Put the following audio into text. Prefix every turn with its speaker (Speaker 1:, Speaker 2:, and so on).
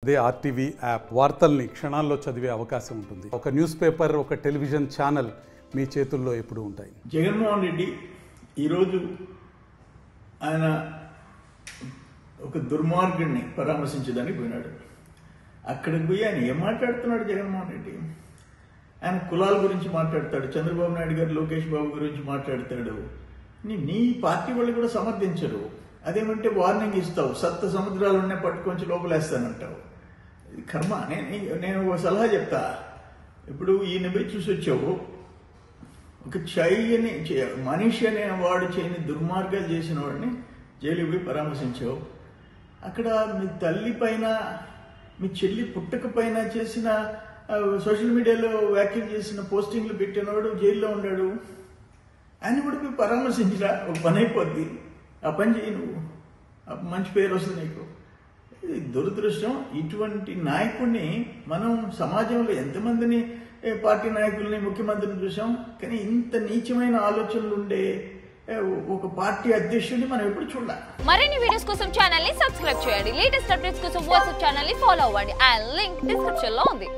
Speaker 1: అదే RTV app వార్తల్ని క్షణాల్లో చదివే అవకాశం ఉంటుంది. ఒక న్యూస్ పేపర్, ఒక టెలివిజన్ ఛానల్ మీ చేతుల్లో ఎప్పుడూ ఉంటాయి.
Speaker 2: జగన్మోహన్ రెడ్డి ఈరోజు ఆయన ఒక దుర్మార్గుడిని పరామర్శించడానికి పోయినాడు. అక్కడికి పోయి ఆయన ఏం మాట్లాడుతున్నాడు జగన్మోహన్ రెడ్డి? ఆయన కులాల గురించి మాట్లాడతాడు, చంద్రబాబు నాయుడు గారు లోకేష్ బాబు గురించి మాట్లాడతాడు. నీ పార్టీ వాళ్ళు కూడా సమర్థించరు. అదేమంటే వార్నింగ్ ఇస్తావు, సప్త సముద్రాలు ఉన్నాయి పట్టుకొంచి లోపలేస్తానంటావు. ఇది కర్మ. నేను ఒక సలహా చెప్తా. ఇప్పుడు ఈయన పోయి చూసి వచ్చావు, ఒక చెయ్యని మనిషి అనే వాడు చేయని దుర్మార్గాలు చేసిన వాడిని జైలుకి పోయి పరామర్శించావు. అక్కడ మీ తల్లి పైన, మీ చెల్లి పుట్టక పైన చేసిన సోషల్ మీడియాలో వ్యాఖ్యలు చేసిన పోస్టింగ్లు పెట్టినవాడు జైల్లో ఉన్నాడు. ఆయన కూడా పోయి పరామర్శించరా, ఒక పని అయిపోద్ది. ఆ పని చేయి, నువ్వు మంచి పేరు వస్తుంది నీకు. ఇది దురదృష్టం. ఇటువంటి నాయకుడిని మనం సమాజంలో ఎంతమందిని పార్టీ నాయకుల్ని, ముఖ్యమంత్రిని చూసాం. కానీ ఇంత నీచమైన ఆలోచనలు ఉండే ఒక పార్టీ అధ్యక్షుడిని మనం ఎప్పుడు చూడాలి.
Speaker 3: మరిన్ని వీడియోస్ కోసం ఛానల్ ని సబ్స్క్రైబ్ చేయండి. లేటెస్ట్ అప్డేట్స్ కోసం వాట్సాప్ ఛానల్ ని ఫాలో అవ్వండి. ఆ లింక్ డిస్క్రిప్షన్ లో ఉంది.